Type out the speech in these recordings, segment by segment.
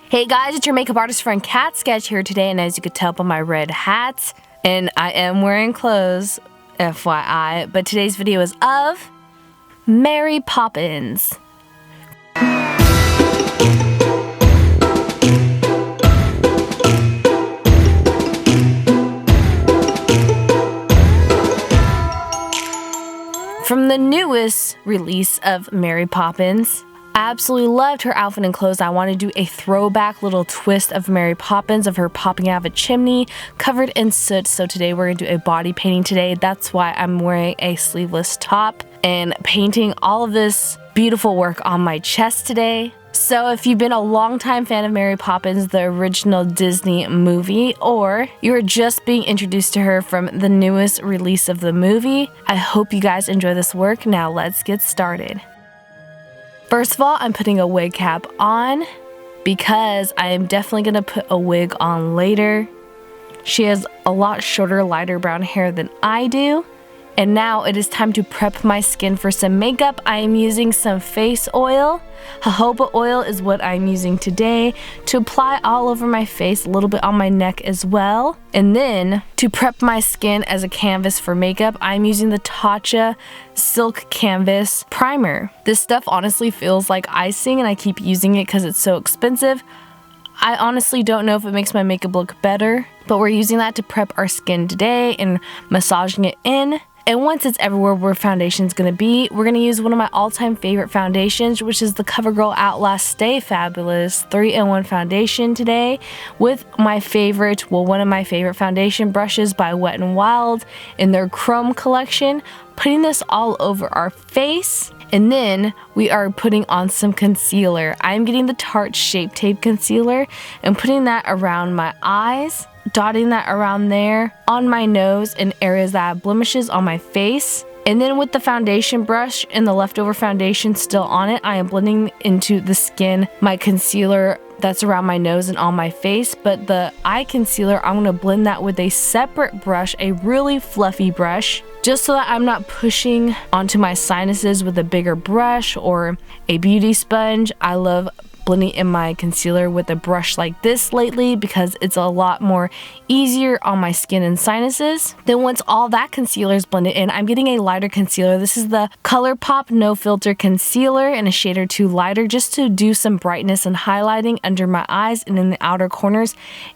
Hey guys, it's your makeup artist friend Katsketch here today, and as you could tell by my red hat, and I am wearing clothes, FYI, but today's video is of Mary Poppins. From the newest release of Mary Poppins, I absolutely loved her outfit and clothes. I want to do a throwback little twist of Mary Poppins, of her popping out of a chimney covered in soot. So today we're going to do a body painting today. That's why I'm wearing a sleeveless top and painting all of this beautiful work on my chest today. So if you've been a longtime fan of Mary Poppins, the original Disney movie, or you're just being introduced to her from the newest release of the movie, I hope you guys enjoy this work. Now let's get started. First of all, I'm putting a wig cap on because I am definitely going to put a wig on later. She has a lot shorter, lighter brown hair than I do. And now it is time to prep my skin for some makeup. I am using some face oil. Jojoba oil is what I'm using today to apply all over my face, a little bit on my neck as well. And then to prep my skin as a canvas for makeup, I'm using the Tatcha Silk Canvas primer. This stuff honestly feels like icing, and I keep using it because it's so expensive. I honestly don't know if it makes my makeup look better, but we're using that to prep our skin today and massaging it in. And once it's everywhere where foundation's gonna be, we're gonna use one of my all-time favorite foundations, which is the CoverGirl Outlast Stay Fabulous 3-in-1 foundation today with my favorite, one of my favorite foundation brushes by Wet n Wild in their Chrome collection. Putting this all over our face, and then we are putting on some concealer. I'm getting the Tarte Shape Tape Concealer and putting that around my eyes, dotting that around there, on my nose, and areas that have blemishes on my face. And then with the foundation brush and the leftover foundation still on it, I am blending into the skin my concealer that's around my nose and on my face. But the eye concealer, I'm going to blend that with a separate brush, a really fluffy brush, just so that I'm not pushing onto my sinuses with a bigger brush or a beauty sponge. I love blending in my concealer with a brush like this lately because it's a lot more easier on my skin and sinuses. Then once all that concealer is blended in, I'm getting a lighter concealer. This is the Colourpop No Filter Concealer in a shade or two lighter, just to do some brightness and highlighting under my eyes and in the outer corners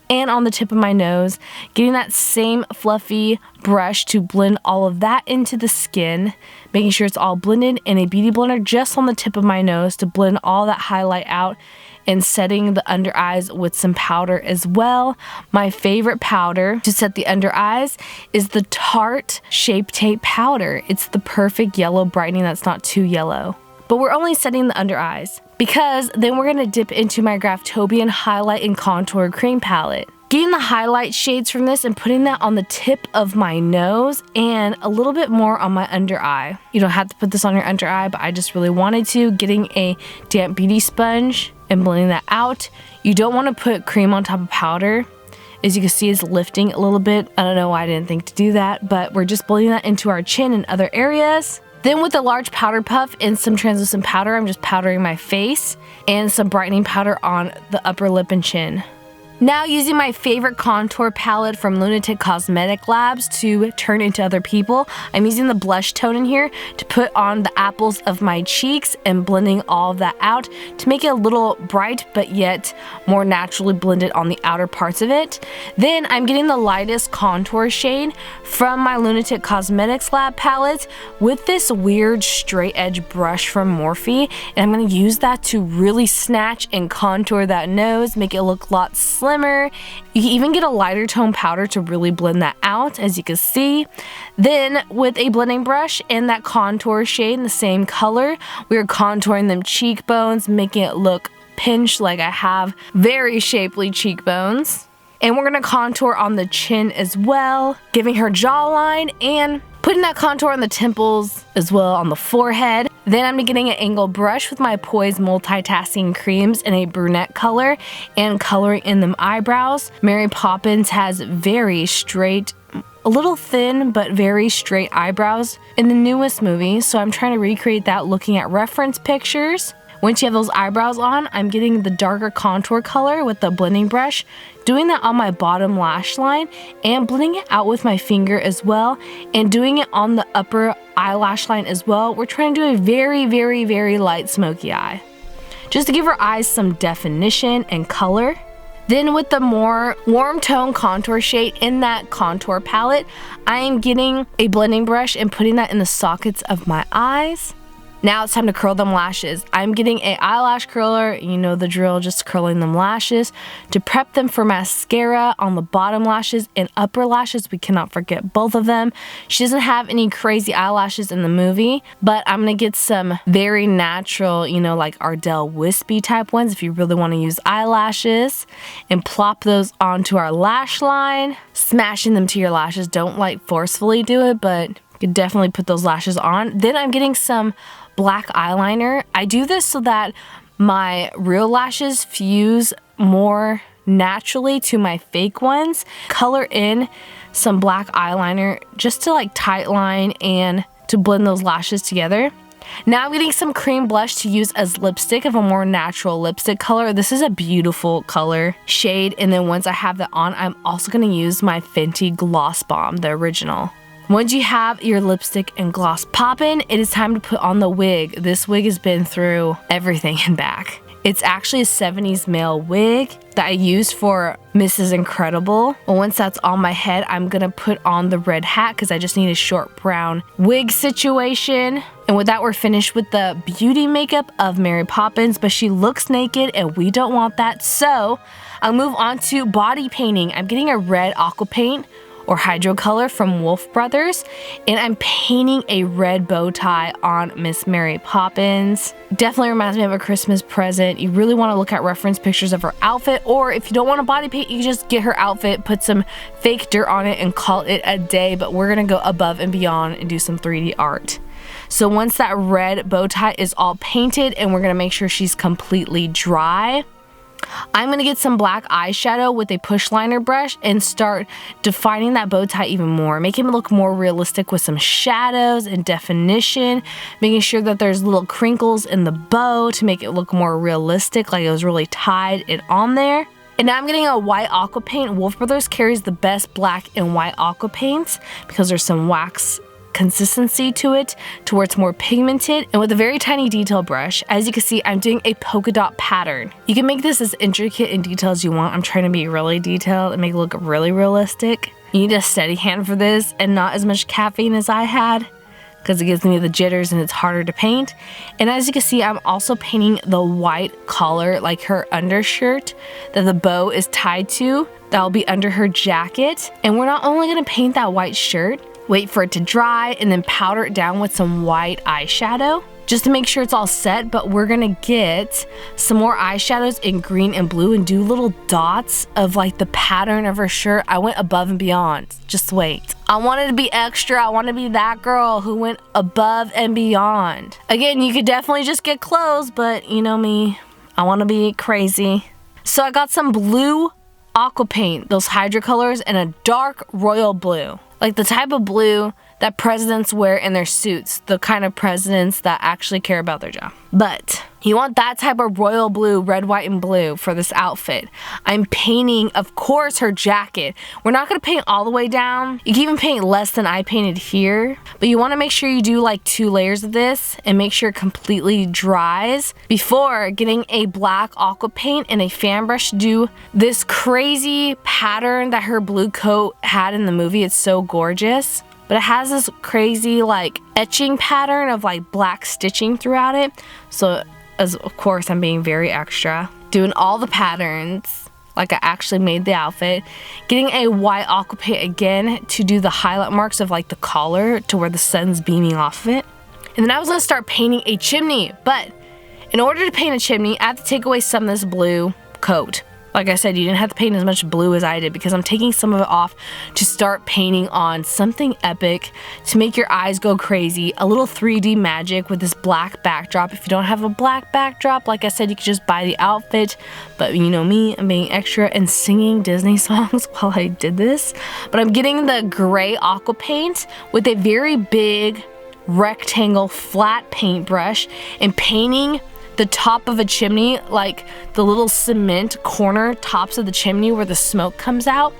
and on the tip of my nose. Getting that same fluffy brush to blend all of that into the skin, making sure it's all blended, in a beauty blender just on the tip of my nose to blend all that highlight out, and setting the under eyes with some powder as well. My favorite powder to set the under eyes is the Tarte Shape Tape powder. It's the perfect yellow brightening that's not too yellow. But we're only setting the under eyes because then we're going to dip into my Graftobain Highlight and Contour Cream Palette. Getting the highlight shades from this and putting that on the tip of my nose and a little bit more on my under eye. You don't have to put this on your under eye, but I just really wanted to. Getting a damp beauty sponge and blending that out. You don't want to put cream on top of powder. As you can see, it's lifting a little bit. I don't know why I didn't think to do that, but we're just blending that into our chin and other areas. Then with a large powder puff and some translucent powder, I'm just powdering my face and some brightening powder on the upper lip and chin. Now using my favorite contour palette from Lunatick Cosmetic Labs to turn into other people, I'm using the blush tone in here to put on the apples of my cheeks and blending all of that out to make it a little bright but yet more naturally blended on the outer parts of it. Then I'm getting the lightest contour shade from my Lunatick Cosmetics Lab palette with this weird straight edge brush from Morphe, and I'm going to use that to really snatch and contour that nose, make it look a lot slimmer. You can even get a lighter tone powder to really blend that out, as you can see. Then with a blending brush and that contour shade in the same color, we are contouring them cheekbones, making it look pinched like I have very shapely cheekbones. And we're going to contour on the chin as well, giving her jawline and putting that contour on the temples as well on the forehead. Then I'm getting an angled brush with my Poise Multitasking Creams in a brunette color and coloring in them eyebrows. Mary Poppins has very straight, a little thin but very straight eyebrows in the newest movie, so I'm trying to recreate that looking at reference pictures. Once you have those eyebrows on, I'm getting the darker contour color with the blending brush, doing that on my bottom lash line and blending it out with my finger as well, and doing it on the upper eyelash line as well. We're trying to do a very, very, very light smoky eye, just to give her eyes some definition and color. Then with the more warm tone contour shade in that contour palette, I am getting a blending brush and putting that in the sockets of my eyes. Now it's time to curl them lashes. I'm getting a eyelash curler, you know the drill, just curling them lashes to prep them for mascara on the bottom lashes and upper lashes. We cannot forget both of them. She doesn't have any crazy eyelashes in the movie, but I'm gonna get some very natural, you know, like Ardell wispy type ones if you really want to use eyelashes, and plop those onto our lash line, smashing them to your lashes. Don't like forcefully do it, but you could definitely put those lashes on. Then I'm getting some black eyeliner. I do this so that my real lashes fuse more naturally to my fake ones. Color in some black eyeliner just to like tight line and to blend those lashes together. Now I'm getting some cream blush to use as lipstick of a more natural lipstick color. This is a beautiful color shade, and then once I have that on, I'm also going to use my Fenty Gloss Bomb, the original. Once you have your lipstick and gloss poppin', it is time to put on the wig. This wig has been through everything and back. It's actually a 70s male wig that I used for Mrs. Incredible. Well, once that's on my head, I'm gonna put on the red hat because I just need a short brown wig situation. And with that, we're finished with the beauty makeup of Mary Poppins, but she looks naked and we don't want that. So I'll move on to body painting. I'm getting a red aqua paint or hydro color from Wolfe Brothers, and I'm painting a red bow tie on Miss Mary Poppins. Definitely reminds me of a Christmas present. You really want to look at reference pictures of her outfit, or if you don't want to body paint, you just get her outfit, put some fake dirt on it and call it a day, but we're gonna go above and beyond and do some 3D art. So once that red bow tie is all painted and we're gonna make sure she's completely dry, I'm going to get some black eyeshadow with a push liner brush and start defining that bow tie even more, making it look more realistic with some shadows and definition, making sure that there's little crinkles in the bow to make it look more realistic, like it was really tied it on there. And now I'm getting a white aqua paint. Wolfe Brothers carries the best black and white aqua paints because there's some wax consistency to it to where it's more pigmented, and with a very tiny detail brush, as you can see, I'm doing a polka dot pattern. You can make this as intricate and detailed as you want. I'm trying to be really detailed and make it look really realistic. You need a steady hand for this and not as much caffeine as I had because it gives me the jitters and it's harder to paint. And as you can see, I'm also painting the white collar, like her undershirt that the bow is tied to. That'll be under her jacket. And we're not only gonna paint that white shirt, wait for it to dry, and then powder it down with some white eyeshadow just to make sure it's all set, but we're gonna get some more eyeshadows in green and blue and do little dots of like the pattern of her shirt. I went above and beyond. Just wait. I wanted to be extra. I want to be that girl who went above and beyond. Again, you could definitely just get clothes, but you know me, I want to be crazy. So I got some blue aqua paint, those hydro colors, and a dark royal blue. Like the type of blue that presidents wear in their suits, the kind of presidents that actually care about their job. But you want that type of royal blue, red, white, and blue for this outfit. I'm painting, of course, her jacket. We're not gonna paint all the way down. You can even paint less than I painted here, but you wanna make sure you do like 2 layers of this and make sure it completely dries before getting a black aqua paint and a fan brush to do this crazy pattern that her blue coat had in the movie. It's so gorgeous. But it has this crazy like etching pattern of like black stitching throughout it. So as of course I'm being very extra, doing all the patterns like I actually made the outfit. Getting a white aqua paint again to do the highlight marks of like the collar to where the sun's beaming off of it. And then I was gonna start painting a chimney, but in order to paint a chimney, I have to take away some of this blue coat. Like I said, you didn't have to paint as much blue as I did because I'm taking some of it off to start painting on something epic to make your eyes go crazy. A little 3D magic with this black backdrop. If you don't have a black backdrop, like I said, you could just buy the outfit. But you know me, I'm being extra and singing Disney songs while I did this. But I'm getting the gray aqua paint with a very big rectangle flat paintbrush and painting the top of a chimney, like the little cement corner tops of the chimney where the smoke comes out.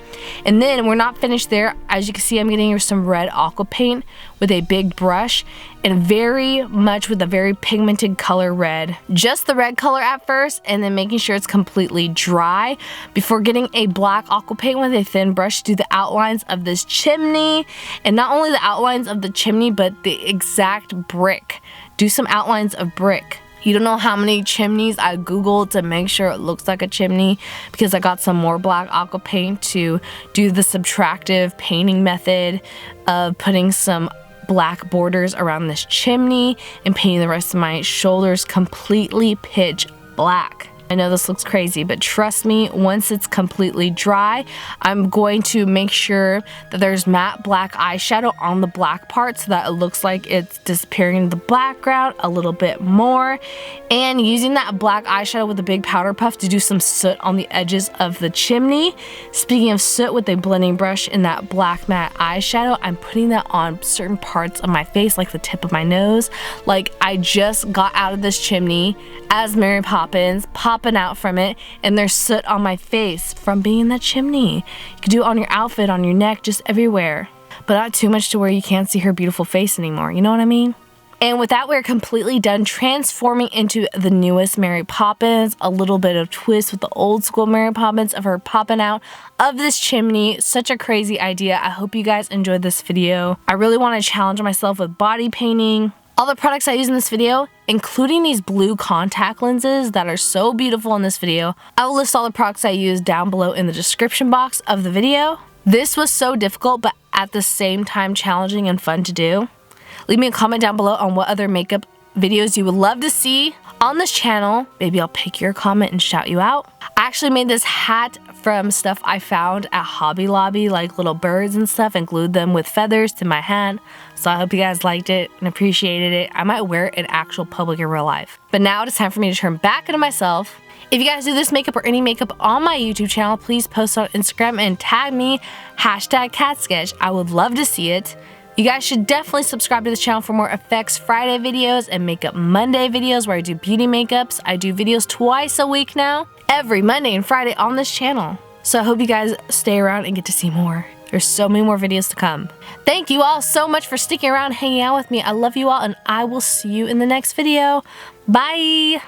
And then we're not finished there. As you can see, I'm getting some red aqua paint with a big brush, and very much with a very pigmented color red. Just the red color at first, and then making sure it's completely dry before getting a black aqua paint with a thin brush to do the outlines of this chimney. And not only the outlines of the chimney, but the exact brick. Do some outlines of brick. You don't know how many chimneys I googled to make sure it looks like a chimney, because I got some more black aqua paint to do the subtractive painting method of putting some black borders around this chimney and painting the rest of my shoulders completely pitch black. I know this looks crazy, but trust me, once it's completely dry, I'm going to make sure that there's matte black eyeshadow on the black part so that it looks like it's disappearing in the background a little bit more. And using that black eyeshadow with a big powder puff to do some soot on the edges of the chimney. Speaking of soot, with a blending brush in that black matte eyeshadow, I'm putting that on certain parts of my face, like the tip of my nose. Like I just got out of this chimney as Mary Poppins, popping out from it, and there's soot on my face from being in that chimney. You could do it on your outfit, on your neck, just everywhere. But not too much to where you can't see her beautiful face anymore, you know what I mean? And with that, we're completely done transforming into the newest Mary Poppins. A little bit of twist with the old school Mary Poppins of her popping out of this chimney. Such a crazy idea. I hope you guys enjoyed this video. I really want to challenge myself with body painting. All the products I use in this video, including these blue contact lenses that are so beautiful in this video, I will list all the products I use down below in the description box of the video. This was so difficult, but at the same time challenging and fun to do. Leave me a comment down below on what other makeup videos you would love to see on this channel. Maybe I'll pick your comment and shout you out. I actually made this hat from stuff I found at Hobby Lobby, like little birds and stuff, and glued them with feathers to my hat. So I hope you guys liked it and appreciated it. I might wear it in actual public in real life. But now it is time for me to turn back into myself. If you guys do this makeup or any makeup on my YouTube channel, please post on Instagram and tag me, #katsketch. I would love to see it. You guys should definitely subscribe to this channel for more Effects Friday videos and Makeup Monday videos where I do beauty makeups. I do videos twice a week now, every Monday and Friday on this channel. So I hope you guys stay around and get to see more. There's so many more videos to come. Thank you all so much for sticking around, hanging out with me. I love you all, and I will see you in the next video. Bye!